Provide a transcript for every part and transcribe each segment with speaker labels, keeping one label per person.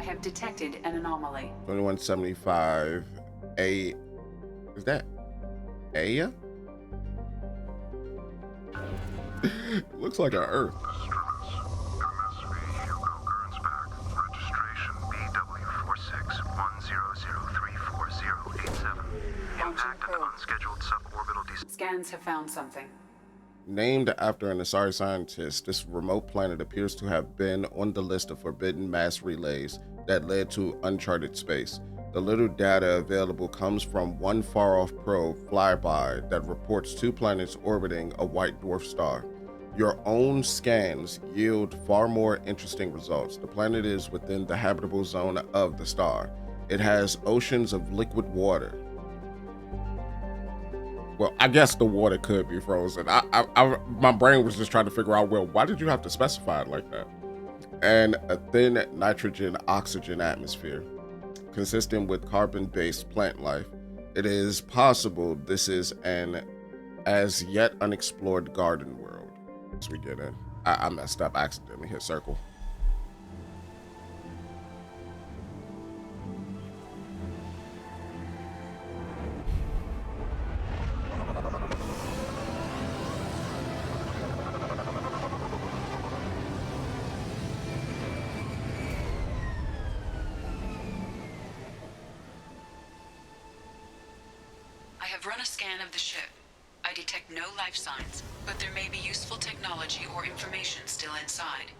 Speaker 1: have detected an anomaly.
Speaker 2: 2175 A. Is that Aya? Looks like an Earth.
Speaker 3: Registration BW4610034087. Impact of the unscheduled suborbital descent.
Speaker 1: Scans have found something.
Speaker 2: Named after an Asari scientist, this remote planet appears to have been on the list of forbidden mass relays that led to uncharted space. The little data available comes from one far-off probe flyby that reports 2 planets orbiting a white dwarf star. Your own scans yield far more interesting results. The planet is within the habitable zone of the star. It has oceans of liquid water. Well, I guess the water could be frozen. My brain was just trying to figure out, well, why did you have to specify it like that? And a thin nitrogen-oxygen atmosphere, consistent with carbon-based plant life. It is possible this is an as yet unexplored garden world. As we get in, I messed up, accidentally hit circle.
Speaker 1: I have run a scan of the ship. I detect no life signs, but there may be useful technology or information still inside.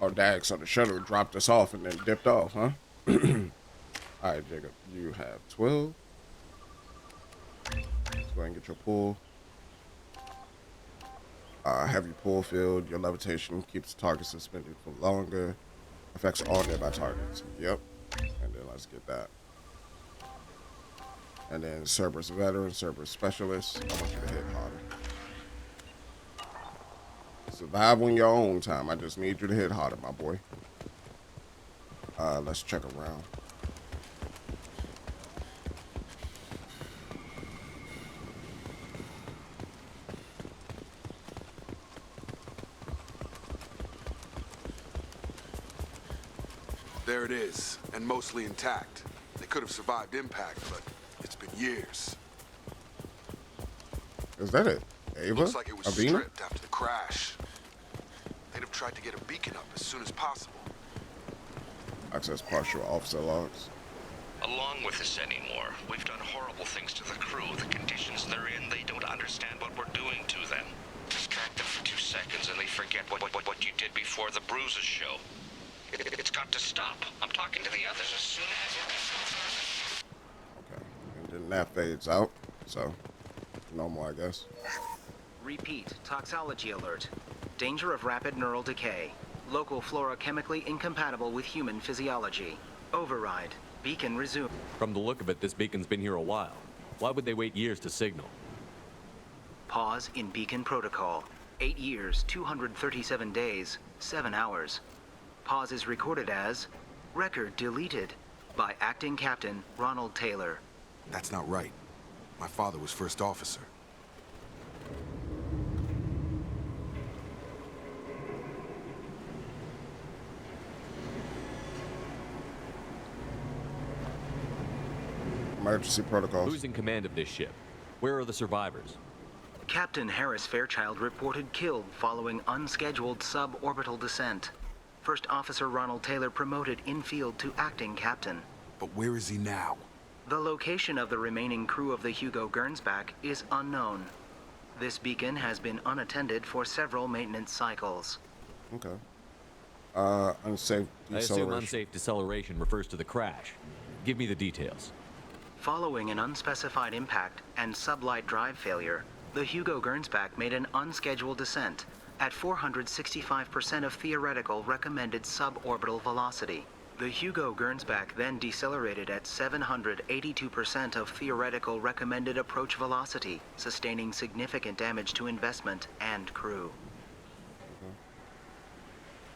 Speaker 2: Oh, dag, so the shuttle dropped us off and then dipped off, huh? All right, Jacob, you have 12. Let's go ahead and get your pull. Have your pull filled. Your levitation keeps the target suspended for longer. Affects all nearby targets. Yep. And then let's get that. And then Cerberus Veteran, Cerberus Specialist. I want you to hit harder. Survive on your own time. I just need you to hit harder, my boy. Let's check around.
Speaker 4: There it is, and mostly intact. They could have survived impact, but it's been years.
Speaker 2: Is that it? Ava?
Speaker 4: Looks like it was
Speaker 2: Avina?
Speaker 4: stripped after the crash. They'd have tried to get a beacon up as soon as possible.
Speaker 2: Access partial officer logs.
Speaker 5: Along with this anymore, we've done horrible things to the crew. The conditions they're in, they don't understand what we're doing to them. Distract them for 2 seconds and they forget what you did before the bruises show. It's got to stop. I'm talking to the others as soon as...
Speaker 2: Okay. And then that fades out. So, normal, I guess.
Speaker 6: Repeat, toxology alert. Danger of rapid neural decay. Local flora chemically incompatible with human physiology. Override. Beacon resume.
Speaker 7: From the look of it, this beacon's been here a while. Why would they wait years to signal?
Speaker 6: Pause in beacon protocol. 8 years, 237 days, 7 hours. Pause is recorded as record deleted by acting captain Ronald Taylor.
Speaker 4: That's not right. My father was first officer.
Speaker 2: Emergency protocols.
Speaker 7: Who's in command of this ship? Where are the survivors?
Speaker 6: Captain Harris Fairchild reported killed following unscheduled suborbital descent. First Officer Ronald Taylor promoted in-field to acting captain.
Speaker 4: But where is he now?
Speaker 6: The location of the remaining crew of the Hugo Gernsback is unknown. This beacon has been unattended for several maintenance cycles.
Speaker 2: Okay. Unsafe deceleration.
Speaker 7: I assume unsafe deceleration refers to the crash. Give me the details.
Speaker 6: Following an unspecified impact and sublight drive failure, the Hugo Gernsback made an unscheduled descent at 465% of theoretical recommended suborbital velocity. The Hugo Gernsback then decelerated at 782% of theoretical recommended approach velocity, sustaining significant damage to investment and crew.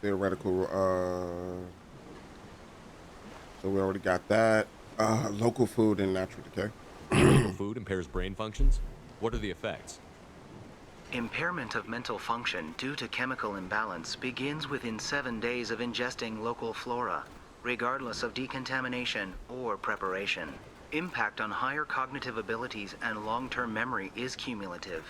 Speaker 2: Theoretical, so we already got that. Local food and natural decay.
Speaker 7: Local food impairs brain functions? What are the effects?
Speaker 6: Impairment of mental function due to chemical imbalance begins within 7 days of ingesting local flora, regardless of decontamination or preparation. Impact on higher cognitive abilities and long-term memory is cumulative,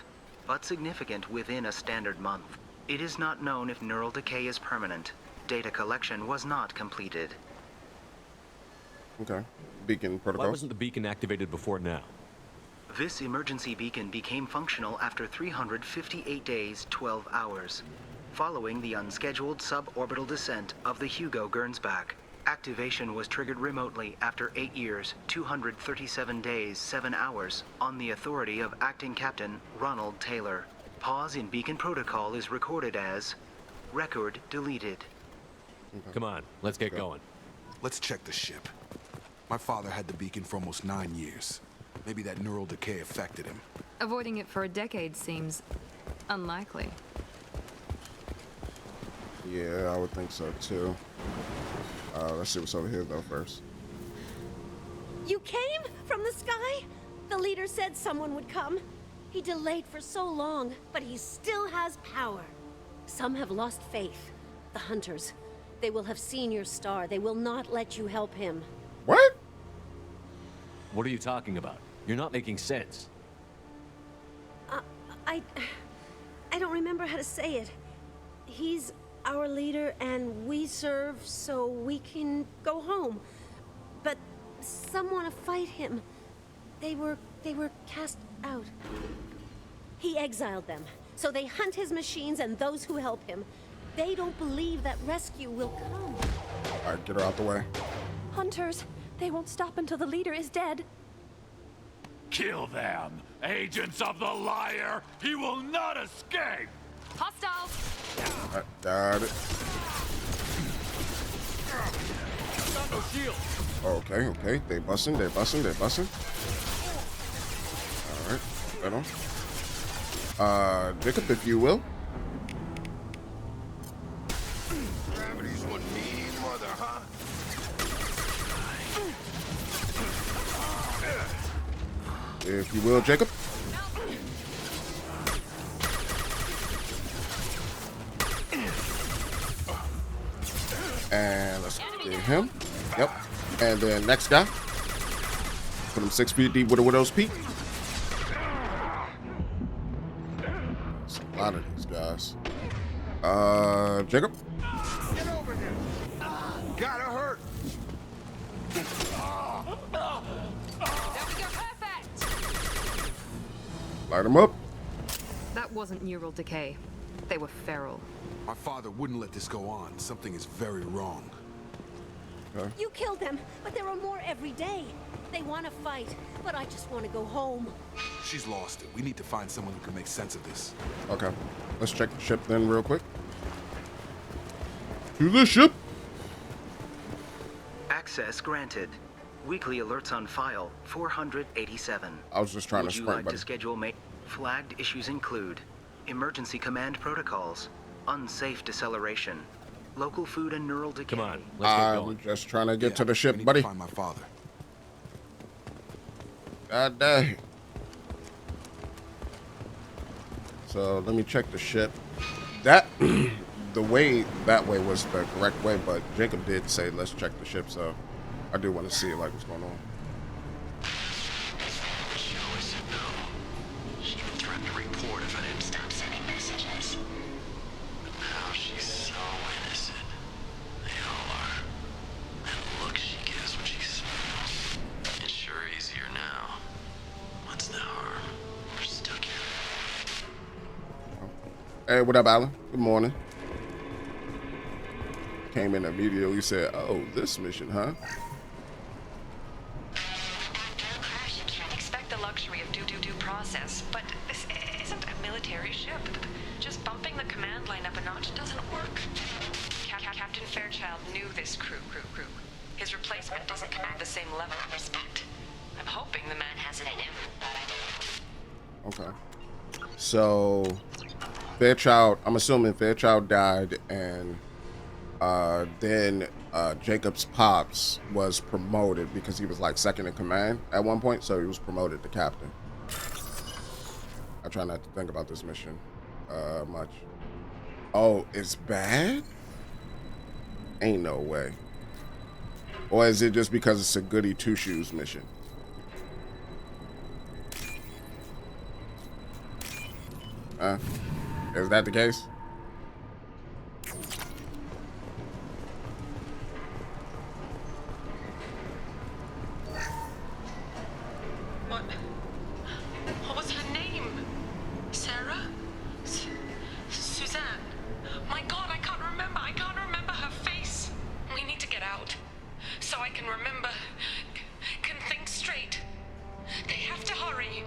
Speaker 6: but significant within a standard month. It is not known if neural decay is permanent. Data collection was not completed.
Speaker 2: Okay. Beacon
Speaker 7: Why
Speaker 2: protocol.
Speaker 7: wasn't the beacon activated before now?
Speaker 6: This emergency beacon became functional after 358 days, 12 hours, following the unscheduled suborbital descent of the Hugo Gernsback. Activation was triggered remotely after 8 years, 237 days, 7 hours, on the authority of Acting Captain Ronald Taylor. Pause in beacon protocol is recorded as record deleted.
Speaker 7: Come on, let's get going.
Speaker 4: Let's check the ship. My father had the beacon for almost 9 years. Maybe that neural decay affected him.
Speaker 8: Avoiding it for a decade seems unlikely.
Speaker 2: Yeah, I would think so too. Let's see what's over here though first.
Speaker 9: You came from the sky? The leader said someone would come. He delayed for so long, but he still has power. Some have lost faith. The hunters. They will have seen your star. They will not let you help him.
Speaker 2: What?
Speaker 7: What are you talking about? You're not making sense.
Speaker 9: I don't remember how to say it. He's our leader and we serve so we can go home. But some want to fight him. They were cast out. He exiled them, so they hunt his machines and those who help him. They don't believe that rescue will come.
Speaker 2: All right, get her out the way.
Speaker 8: Hunters, they won't stop until the leader is dead.
Speaker 10: Kill them! Agents of the liar! He will not escape!
Speaker 8: Hostiles!
Speaker 2: All right, got it.
Speaker 7: Got no shield.
Speaker 2: Okay, okay. They busting. All right, right on. Jacob, if you will.
Speaker 4: Gravity's one mean mother, huh?
Speaker 2: If you will, Jacob. And let's get him. Yep. And then next guy. Put him 6 feet deep with a widow's peak. That's a lot of these guys. Jacob.
Speaker 4: Get over here! Gotta hurt!
Speaker 8: There we go, perfect!
Speaker 2: Light him up.
Speaker 8: That wasn't neural decay. They were feral.
Speaker 4: My father wouldn't let this go on. Something is very wrong.
Speaker 2: Okay.
Speaker 9: You killed them, but there are more every day. They want to fight, but I just want to go home.
Speaker 4: She's lost it. We need to find someone who can make sense of this.
Speaker 2: Okay. Let's check the ship then real quick. To the ship.
Speaker 6: Access granted. Weekly alerts on file, 487.
Speaker 2: I was just trying to
Speaker 6: Would you
Speaker 2: sprint,
Speaker 6: like
Speaker 2: buddy.
Speaker 6: to schedule flagged issues include emergency command protocols, unsafe deceleration, local food and neural decay.
Speaker 7: Come on, let's get
Speaker 2: I'm
Speaker 7: going.
Speaker 2: just trying to get to the
Speaker 4: we
Speaker 2: ship,
Speaker 4: need
Speaker 2: buddy.
Speaker 4: to find my father.
Speaker 2: God dang. So let me check the ship. That the way that way was the correct way, but Jacob did say let's check the ship, so I do want to see like what's going on.
Speaker 5: She always said no. She even threatened to report if I didn't stop sending messages. But now she's so innocent. They all are. That look she gives when she smiles. It's sure easier now. What's the harm? We're stuck here.
Speaker 2: Hey, what up, Alan? Good morning. Came in the video, he said, oh, this mission, huh?
Speaker 1: After a crash, you can't expect the luxury of due process, but this isn't a military ship. Just bumping the command line up a notch doesn't work. Captain Fairchild knew this crew. His replacement doesn't command the same level of respect. I'm hoping the man has it in him, but I don't.
Speaker 2: Okay. So Fairchild, I'm assuming Fairchild died, and then Jacob's pops was promoted because he was like second in command at one point, so he was promoted to captain. I try not to think about this mission much. Oh, it's bad? Ain't no way. Or is it just because it's a goody two-shoes mission? Is that the case?
Speaker 1: What was her name? Sarah? Suzanne? My God, I can't remember. I can't remember her face. We need to get out so I can remember, can think straight. They have to hurry.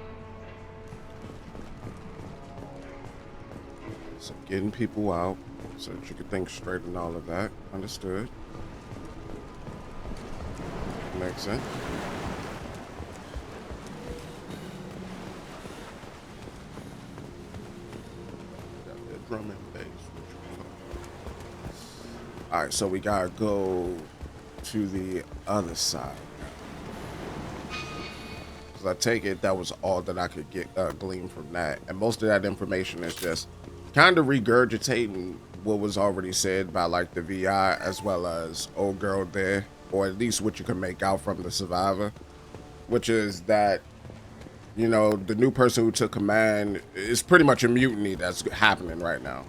Speaker 2: So getting people out so that you could think straight and all of that. Understood. Makes sense. Got that drum and bass. All right, so we gotta go to the other side. Because I take it that was all that I could get glean from that, and most of that information is just kind of regurgitating what was already said by like the VI as well as old girl there, or at least what you can make out from the survivor, which is that, you know, the new person who took command is pretty much a mutiny that's happening right now.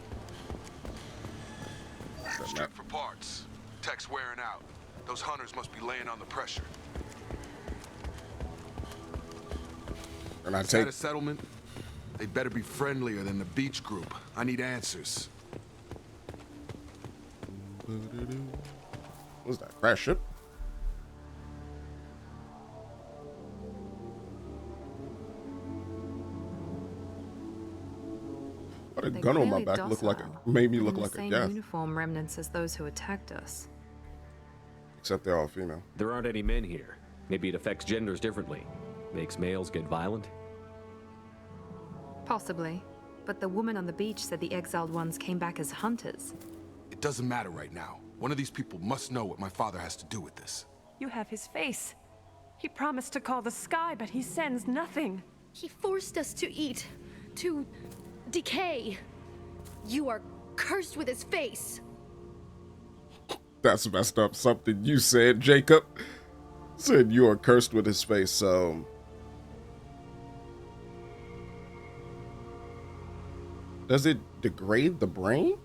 Speaker 4: Strip for parts. Tech's wearing out. Those hunters must be laying on the pressure.
Speaker 2: And I
Speaker 4: Is
Speaker 2: take
Speaker 4: that a settlement? They better be friendlier than the beach group. I need answers.
Speaker 2: What's that? Crash ship? What a
Speaker 8: They
Speaker 2: gun on my
Speaker 8: clearly
Speaker 2: back looked like
Speaker 8: docile,
Speaker 2: made me
Speaker 8: in
Speaker 2: look
Speaker 8: the
Speaker 2: like a
Speaker 8: same
Speaker 2: gas.
Speaker 8: uniform remnants as those who attacked us.
Speaker 2: Except they're all female.
Speaker 7: There aren't any men here. Maybe it affects genders differently. Makes males get violent?
Speaker 8: Possibly. But the woman on the beach said the exiled ones came back as hunters.
Speaker 4: It doesn't matter right now. One of these people must know what my father has to do with this.
Speaker 11: You have his face. He promised to call the sky, but he sends nothing.
Speaker 12: He forced us to eat, to decay. You are cursed with his face.
Speaker 2: That's messed up. Something you said, Jacob. Said you are cursed with his face, so... Does it degrade the brain?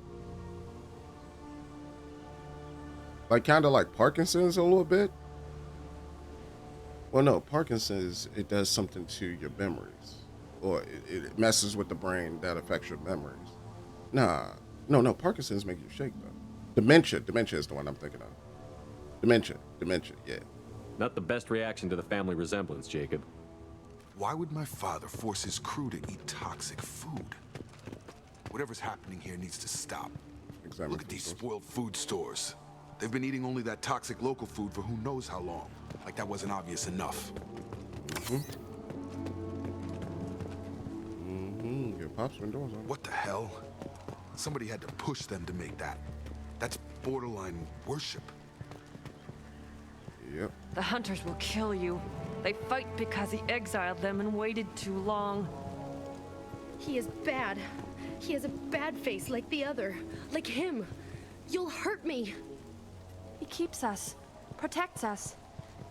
Speaker 2: Like, kind of like Parkinson's a little bit? Well, no, Parkinson's, it does something to your memories. Or it messes with the brain that affects your memories. Nah. No, Parkinson's make you shake, though. Dementia is the one I'm thinking of. Dementia, yeah.
Speaker 7: Not the best reaction to the family resemblance, Jacob.
Speaker 4: Why would my father force his crew to eat toxic food? Whatever's happening here needs to stop. Look at these spoiled food stores. They've been eating only that toxic local food for who knows how long. Like that wasn't obvious enough.
Speaker 2: Your pops been doing something.
Speaker 4: What the hell? Somebody had to push them to make that. That's borderline worship.
Speaker 2: Yep.
Speaker 11: The hunters will kill you. They fight because he exiled them and waited too long.
Speaker 12: He is bad. He has a bad face like the other. Like him. You'll hurt me.
Speaker 11: He keeps us, protects us,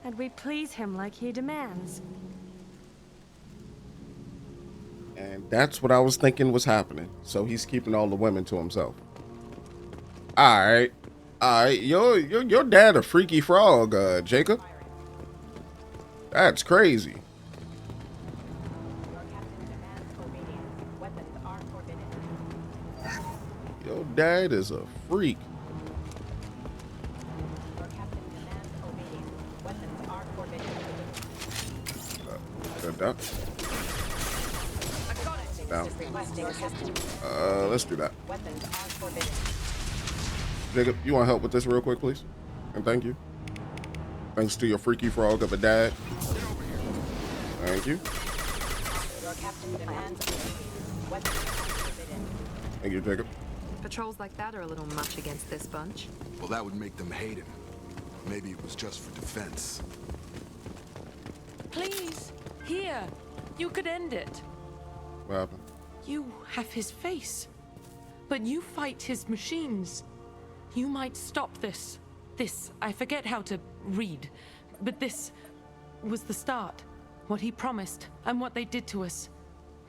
Speaker 11: and we please him like he demands.
Speaker 2: And that's what I was thinking was happening. So he's keeping all the women to himself. All right. Your dad a freaky frog, Jacob. That's crazy. Your dad is a freak. Down. Let's do that. Jacob, you want to help with this real quick, please? And thank you. Thanks to your freaky frog of a dad. Thank you. Thank you, Jacob.
Speaker 8: Patrols like that are a little much against this bunch.
Speaker 4: Well, that would make them hate him. Maybe it was just for defense.
Speaker 11: Please, here. You could end it.
Speaker 2: What happened?
Speaker 13: You have his face. But you fight his machines. You might stop this. This, I forget how to read, but this was the start. What he promised, and what they did to us.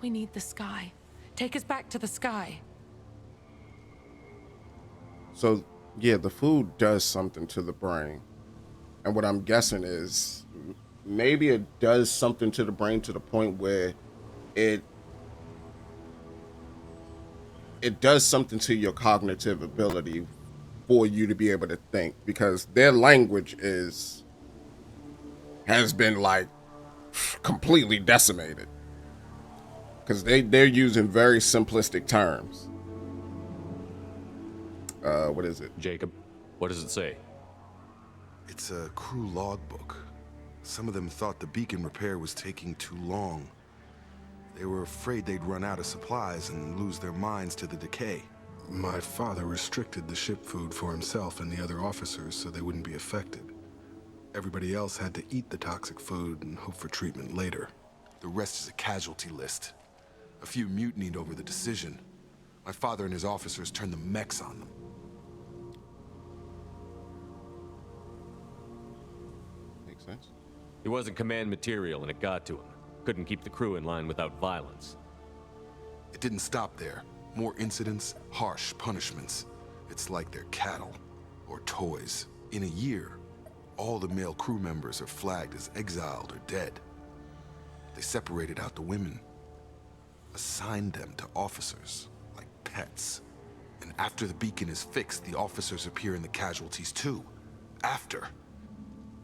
Speaker 13: We need the sky. Take us back to the sky.
Speaker 2: So, yeah, the food does something to the brain. And what I'm guessing is maybe it does something to the brain to the point where it does something to your cognitive ability for you to be able to think, because their language has been like completely decimated, because they're using very simplistic terms. What is it?
Speaker 7: Jacob, what does it say?
Speaker 4: It's a crew logbook. Some of them thought the beacon repair was taking too long. They were afraid they'd run out of supplies and lose their minds to the decay.
Speaker 14: My father restricted the ship food for himself and the other officers so they wouldn't be affected. Everybody else had to eat the toxic food and hope for treatment later.
Speaker 4: The rest is a casualty list. A few mutinied over the decision. My father and his officers turned the mechs on them.
Speaker 2: Makes sense.
Speaker 7: He wasn't command material and it got to him. Couldn't keep the crew in line without violence.
Speaker 4: It didn't stop there. More incidents, harsh punishments. It's like they're cattle or toys. In a year, all the male crew members are flagged as exiled or dead. They separated out the women, assigned them to officers, like pets. And after the beacon is fixed, the officers appear in the casualties too. After.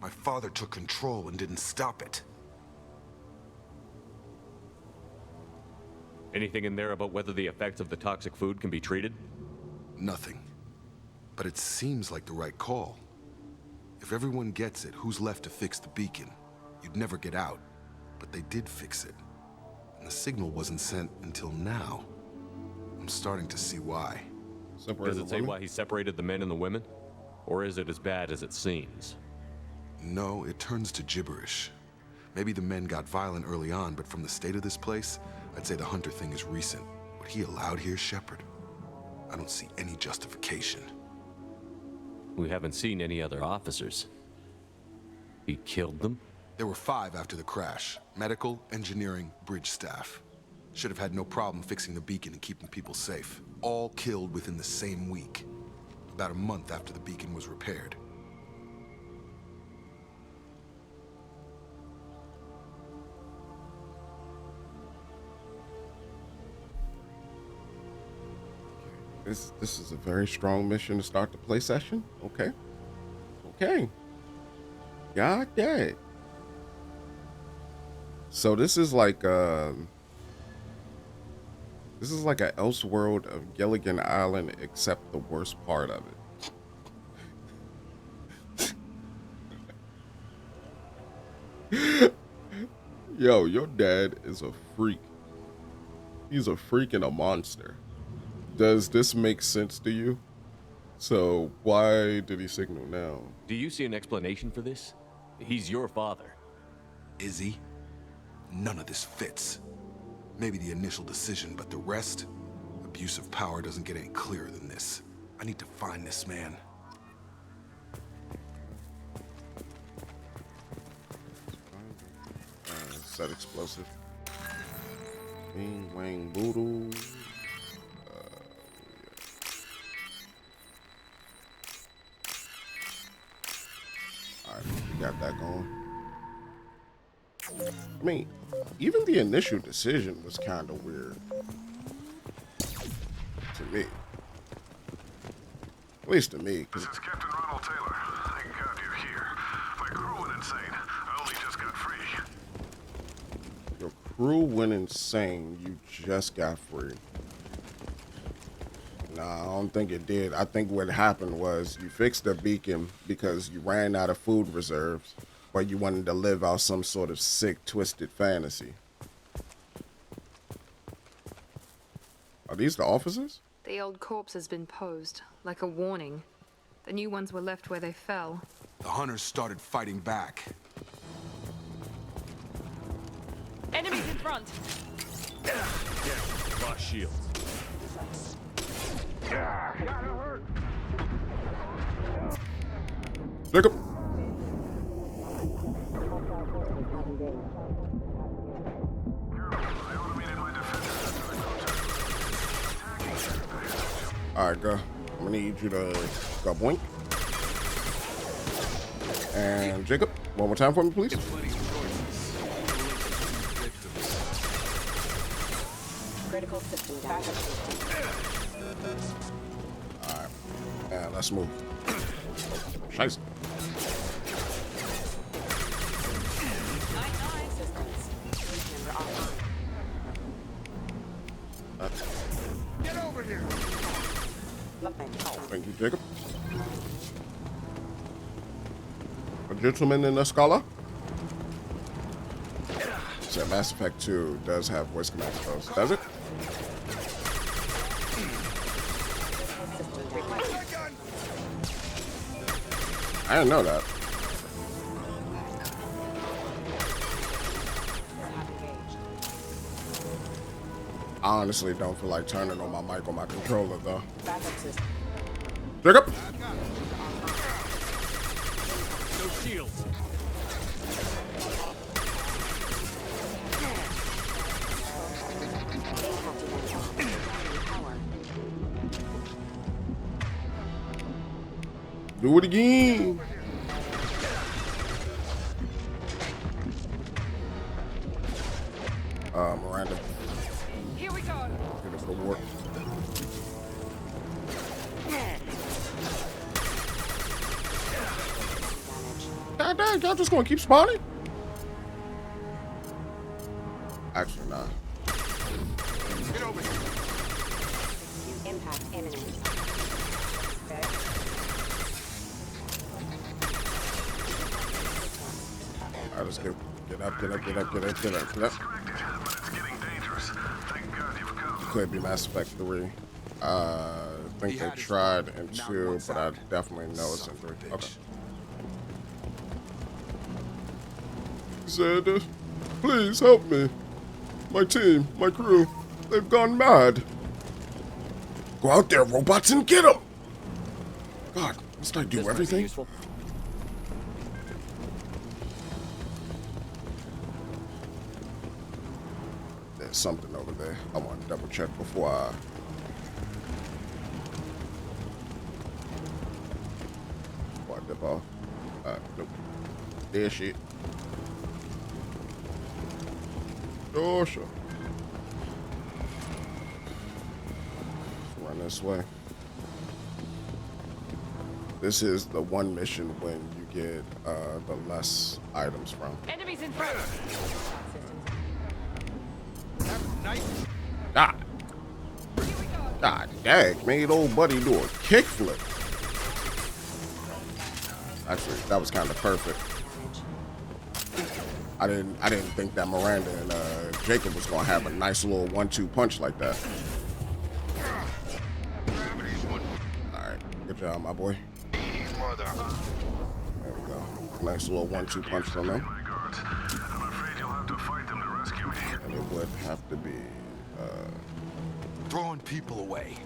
Speaker 4: My father took control and didn't stop it.
Speaker 7: Anything in there about whether the effects of the toxic food can be treated?
Speaker 4: Nothing. But it seems like the right call. If everyone gets it, who's left to fix the beacon? You'd never get out. But they did fix it. And the signal wasn't sent until now. I'm starting to see why.
Speaker 7: Does it say why he separated the men and the women? Or is it as bad as it seems?
Speaker 4: No, it turns to gibberish. Maybe the men got violent early on, but from the state of this place, I'd say the Hunter thing is recent. What he allowed here, Shepard, I don't see any justification.
Speaker 7: We haven't seen any other officers. He killed them?
Speaker 4: There were 5 after the crash. Medical, engineering, bridge staff. Should have had no problem fixing the beacon and keeping people safe. All killed within the same week. About a month after the beacon was repaired.
Speaker 2: This is a very strong mission to start the play session. Okay. God damn. So this is like an Elseworld of Gilligan Island, except the worst part of it. Yo, your dad is a freak. He's a freak and a monster. Does this make sense to you? So why did he signal now?
Speaker 7: Do you see an explanation for this? He's your father.
Speaker 4: Is he? None of this fits. Maybe the initial decision, but the rest? Abuse of power doesn't get any clearer than this. I need to find this man.
Speaker 2: Set explosive. Bing, wang, boodle. Alright, we got that going. I mean, even the initial decision was kind of weird. To me. At least to me.
Speaker 3: This is Captain Ronald Taylor. Thank God you're here. My crew went insane. I only just got free.
Speaker 2: Your crew went insane. You just got free. Nah, I don't think it did. I think what happened was you fixed the beacon because you ran out of food reserves, but you wanted to live out some sort of sick, twisted fantasy. Are these the officers?
Speaker 8: The old corpse has been posed, like a warning. The new ones were left where they fell.
Speaker 4: The hunters started fighting back.
Speaker 11: Enemies in front.
Speaker 10: Lost shields.
Speaker 2: Jacob. Alright, go. I'm gonna need you to go boink. And Jacob, one more time for me, please.
Speaker 15: Critical system backup system.
Speaker 2: Alright. And let's move. Scheiße.
Speaker 15: Get over here.
Speaker 2: Thank you, Jacob. A gentleman in a scholar. So Mass Effect 2 does have voice command spells. Does it? I didn't know that. I honestly don't feel like turning on my mic on my controller though. Jacob!
Speaker 10: No shields.
Speaker 2: Do it again. Miranda.
Speaker 11: Here we go.
Speaker 2: Get us the warp. God dang, y'all just gonna keep spawning? Actually, nah.
Speaker 15: Get over here. Impact imminent.
Speaker 2: Alright, let's get up. Could be Mass Effect 3. I think they tried in 2, but I definitely know it's in 3. Okay. He said, please help me. My team, my crew, they've gone mad. Go out there, robots, and get them! God, must I do everything? There's something over there. I want to double check before I... dip off. Nope. There shit. Oh, sure. Run this way. This is the one mission when you get the less items from.
Speaker 11: Enemies in front.
Speaker 2: God. God dang, made old buddy do a kickflip. Actually, that was kind of perfect. I didn't think that Miranda and Jacob was gonna have a nice little 1-2 punch like that. Alright, good job, my boy. There we go. Nice little 1-2 punch from them. And it would have to be
Speaker 4: throwing people away.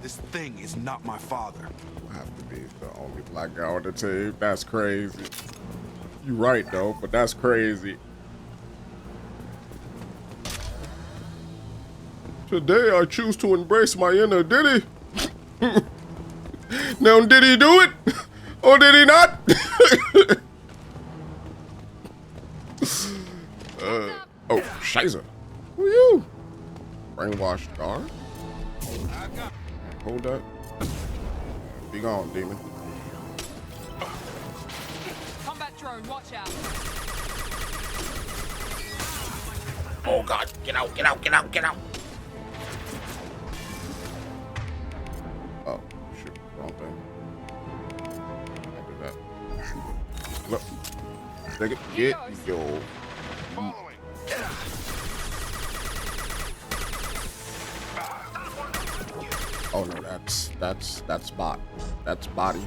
Speaker 4: This thing is not my father.
Speaker 2: Will have to be the only black guy on the team. That's crazy. You right though, but that's crazy. Today I choose to embrace my inner Diddy. Now did he do it? Or did he not? Oh, Shiza. Who are you? Brainwashed guard? Hold up. Be gone, demon.
Speaker 11: Combat drone, watch out.
Speaker 2: Oh god, get out, get out, get out, get out. Oh, shoot, wrong thing. Can't do that. Look. Take it, get your... Oh no, that's bot. That's body.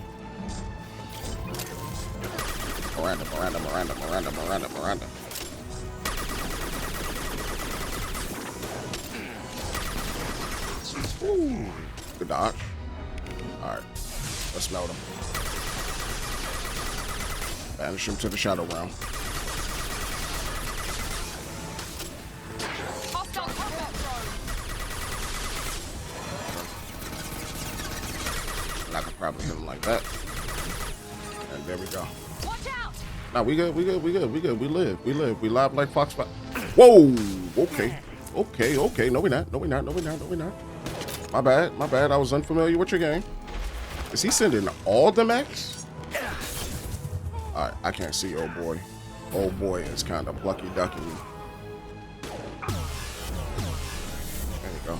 Speaker 2: Miranda. Ooh, good dodge. All right, let's melt him. Banish him to the shadow realm. And I could probably hit him like that. And there we go.
Speaker 11: Watch out!
Speaker 2: Nah, we good. We live. We live like Fox. Whoa. Okay. No, we're not. My bad. I was unfamiliar with your game. Is he sending all the mechs? All right, I can't see old boy. Old boy is kind of plucky ducky. There you go.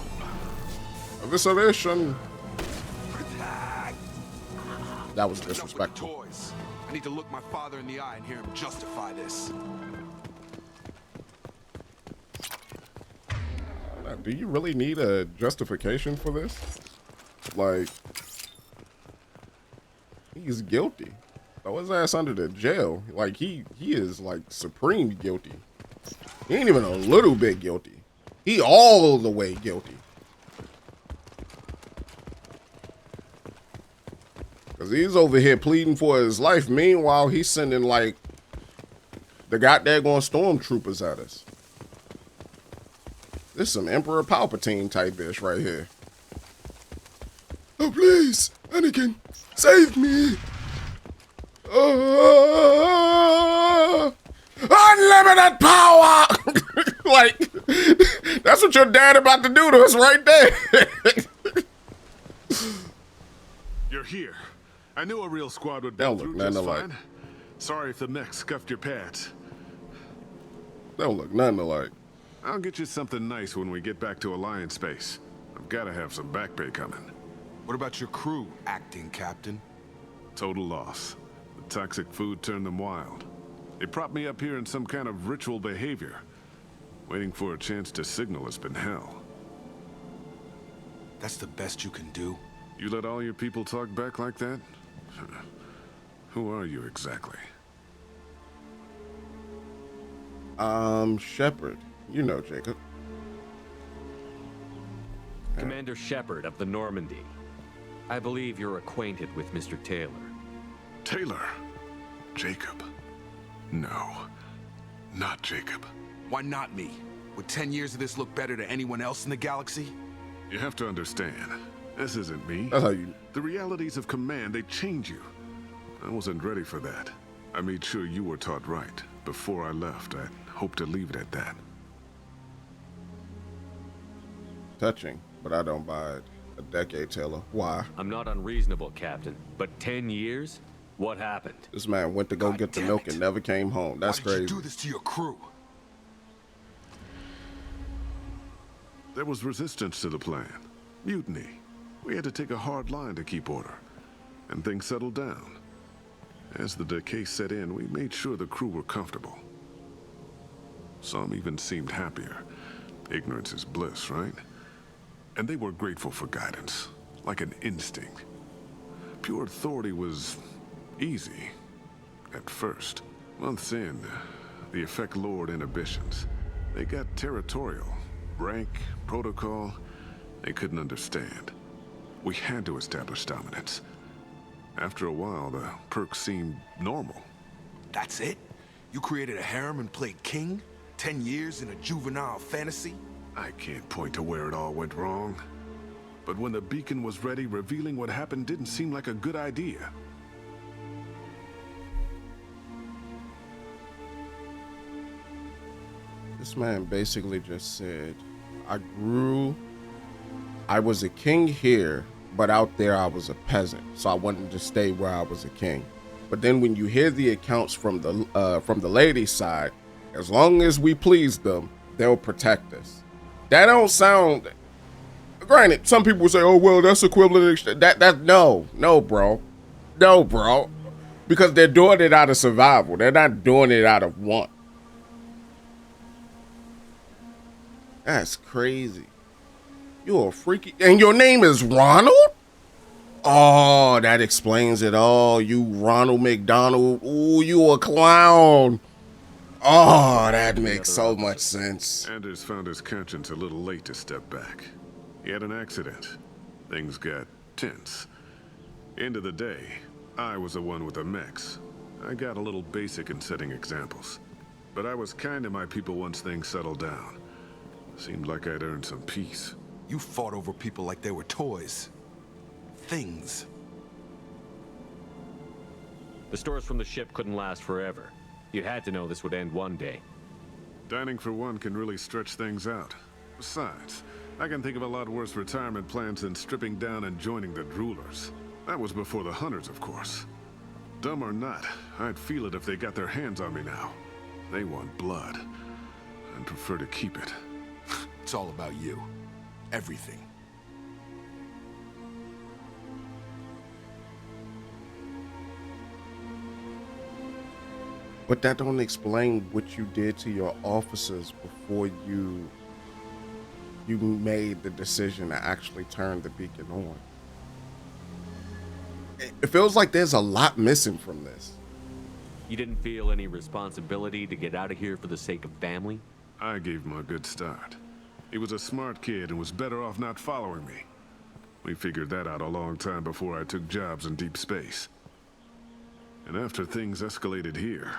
Speaker 2: Evisceration. That was disrespectful.
Speaker 4: I need to look my father in the eye and hear him justify this.
Speaker 2: Do you really need a justification for this? Like, he's guilty. Throw his ass under the jail. Like, he is, like, supreme guilty. He ain't even a little bit guilty. He all the way guilty. Because he's over here pleading for his life. Meanwhile, he's sending, like, the goddamn stormtroopers at us. This is some Emperor Palpatine type bitch right here. Oh, please, Anakin, save me. Unlimited power! Like, that's what your dad about to do to us right there.
Speaker 3: You're here. I knew a real squad would be
Speaker 2: Don't
Speaker 3: through
Speaker 2: look nothing
Speaker 3: just
Speaker 2: alike.
Speaker 3: fine. Sorry if the mech scuffed your pads.
Speaker 2: Don't look nothing alike.
Speaker 3: I'll get you something nice when we get back to Alliance space. I've got to have some back pay coming.
Speaker 4: What about your crew, acting captain?
Speaker 3: Total loss. The toxic food turned them wild. They propped me up here in some kind of ritual behavior. Waiting for a chance to signal has been hell.
Speaker 4: That's the best you can do?
Speaker 3: You let all your people talk back like that? Who are you exactly?
Speaker 2: Shepard. You know, Jacob.
Speaker 7: Commander Shepard of the Normandy. I believe you're acquainted with Mr. Taylor.
Speaker 3: Taylor? Jacob? No, not Jacob.
Speaker 4: Why not me? Would 10 years of this look better to anyone else in the galaxy?
Speaker 3: You have to understand, this isn't me.
Speaker 2: That's how you...
Speaker 3: The realities of command, they change you. I wasn't ready for that. I made sure you were taught right. Before I left, I hoped to leave it at that.
Speaker 2: Touching, but I don't buy it. A decade, Taylor. Why?
Speaker 7: I'm not unreasonable, Captain, but 10 years? What happened?
Speaker 2: This man went to go get the milk and never came home. That's
Speaker 4: Why did
Speaker 2: crazy.
Speaker 4: you do this to your crew?
Speaker 3: There was resistance to the plan. Mutiny. We had to take a hard line to keep order. And things settled down. As the decay set in, we made sure the crew were comfortable. Some even seemed happier. Ignorance is bliss, right? And they were grateful for guidance, like an instinct. Pure authority was easy, at first. Months in, the effect lowered inhibitions. They got territorial. Rank, protocol, they couldn't understand. We had to establish dominance. After a while, the perks seemed normal.
Speaker 4: That's it? You created a harem and played king? 10 years in a juvenile fantasy?
Speaker 3: I can't point to where it all went wrong. But when the beacon was ready, revealing what happened didn't seem like a good idea.
Speaker 2: This man basically just said, I was a king here, but out there I was a peasant. So I wanted to stay where I was a king. But then when you hear the accounts from the ladies' side, as long as we please them, they'll protect us. That don't sound, granted, some people say, oh, well, that's equivalent. No, bro. Because they're doing it out of survival. They're not doing it out of want. That's crazy. You're a freaky, and your name is Ronald? Oh, that explains it all. You Ronald McDonald. Ooh, you a clown. Oh, that makes so much sense.
Speaker 3: Anders found his conscience a little late to step back. He had an accident. Things got tense. End of the day, I was the one with the mechs. I got a little basic in setting examples. But I was kind to my people once things settled down. Seemed like I'd earned some peace.
Speaker 4: You fought over people like they were toys. Things.
Speaker 7: The stores from the ship couldn't last forever. You had to know this would end one day.
Speaker 3: Dining for one can really stretch things out. Besides, I can think of a lot worse retirement plans than stripping down and joining the droolers. That was before the hunters, of course. Dumb or not, I'd feel it if they got their hands on me now. They want blood. I'd prefer to keep it.
Speaker 4: It's all about you. Everything.
Speaker 2: But that don't explain what you did to your officers before you made the decision to actually turn the beacon on. It feels like there's a lot missing from this.
Speaker 7: You didn't feel any responsibility to get out of here for the sake of family?
Speaker 3: I gave him a good start. He was a smart kid and was better off not following me. We figured that out a long time before I took jobs in deep space. And after things escalated here,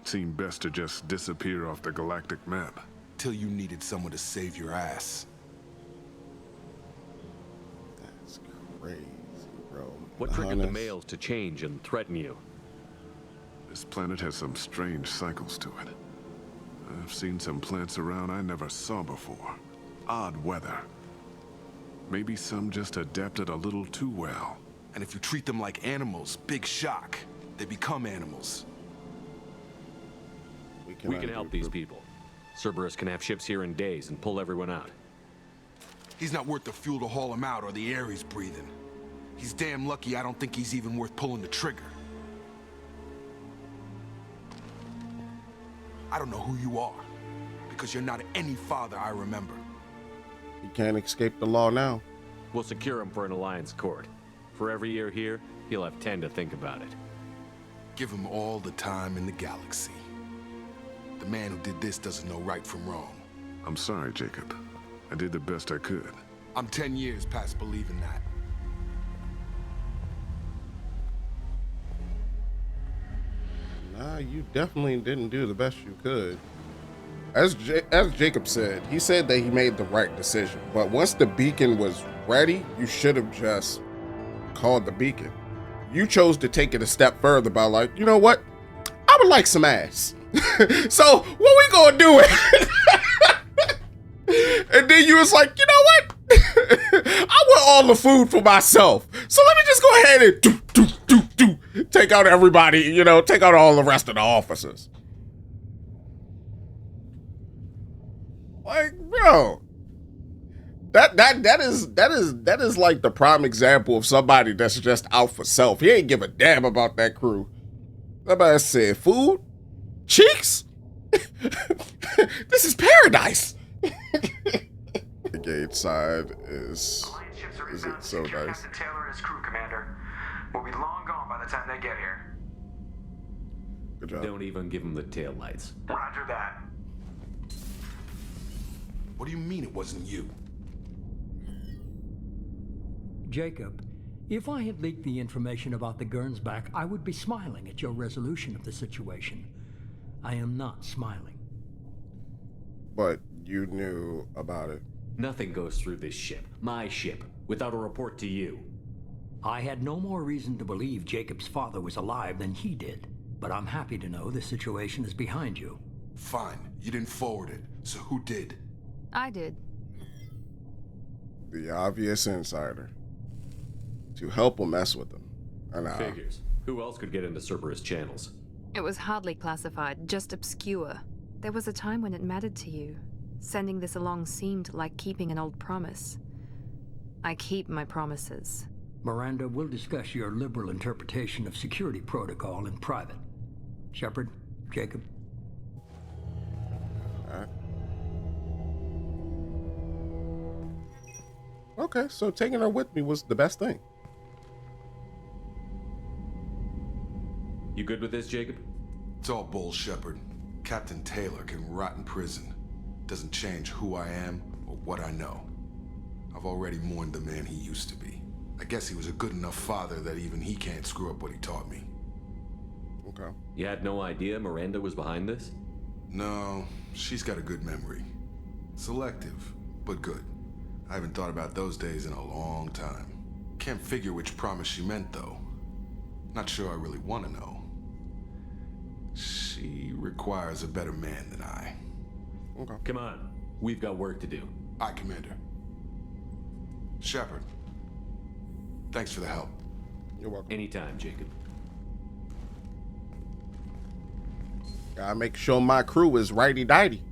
Speaker 3: it seemed best to just disappear off the galactic map.
Speaker 4: Till you needed someone to save your ass.
Speaker 2: That's crazy, bro.
Speaker 7: What triggered the males to change and threaten you?
Speaker 3: This planet has some strange cycles to it. I've seen some plants around I never saw before. Odd weather. Maybe some just adapted a little too well.
Speaker 4: And if you treat them like animals, big shock. They become animals.
Speaker 7: We can help these people. Cerberus can have ships here in days and pull everyone out.
Speaker 4: He's not worth the fuel to haul him out or the air he's breathing. He's damn lucky I don't think he's even worth pulling the trigger. I don't know who you are, because you're not any father I remember.
Speaker 2: You can't escape the law now.
Speaker 7: We'll secure him for an alliance court. For every year here, he'll have 10 to think about it.
Speaker 4: Give him all the time in the galaxy. The man who did this doesn't know right from wrong.
Speaker 3: I'm sorry, Jacob. I did the best I could.
Speaker 4: I'm 10 years past believing that.
Speaker 2: Nah, you definitely didn't do the best you could. As Jacob said, he said that he made the right decision. But once the beacon was ready, you should have just called the beacon. You chose to take it a step further by like, you know what? I would like some ass. So what we gonna do it? And then you was like, you know what? I want all the food for myself. So let me just go ahead and take out everybody, you know, take out all the rest of the officers. Like, bro, that is like the prime example of somebody that's just out for self. He ain't give a damn about that crew. Somebody said, food? Cheeks? This is paradise. The gate side is it so nice?
Speaker 16: Captain Taylor and his crew, Commander. We'll be long gone by the time they get here.
Speaker 2: Good job.
Speaker 7: Don't even give him the taillights.
Speaker 16: Roger that.
Speaker 4: What do you mean it wasn't you?
Speaker 17: Jacob, if I had leaked the information about the Gernsback, I would be smiling at your resolution of the situation. I am not smiling.
Speaker 2: But you knew about it.
Speaker 7: Nothing goes through this ship, my ship, without a report to you.
Speaker 17: I had no more reason to believe Jacob's father was alive than he did. But I'm happy to know the situation is behind you.
Speaker 4: Fine. You didn't forward it. So who did?
Speaker 8: I did.
Speaker 2: The obvious insider. To help or mess with them.
Speaker 7: Figures. Who else could get into Cerberus channels?
Speaker 8: It was hardly classified, just obscure. There was a time when it mattered to you. Sending this along seemed like keeping an old promise. I keep my promises.
Speaker 17: Miranda, we'll discuss your liberal interpretation of security protocol in private. Shepard, Jacob.
Speaker 2: Okay, so taking her with me was the best thing.
Speaker 7: You good with this, Jacob?
Speaker 4: It's all bull, Shepard. Captain Taylor can rot in prison. Doesn't change who I am or what I know. I've already mourned the man he used to be. I guess he was a good enough father that even he can't screw up what he taught me.
Speaker 2: Okay.
Speaker 7: You had no idea Miranda was behind this?
Speaker 4: No, she's got a good memory. Selective, but good. I haven't thought about those days in a long time. Can't figure which promise she meant, though. Not sure I really want to know. She requires a better man than I.
Speaker 2: Okay.
Speaker 7: Come on. We've got work to do.
Speaker 4: Aye, Commander. Shepard. Thanks for the help.
Speaker 2: You're welcome.
Speaker 7: Anytime, Jacob.
Speaker 2: Gotta make sure my crew is righty-dighty.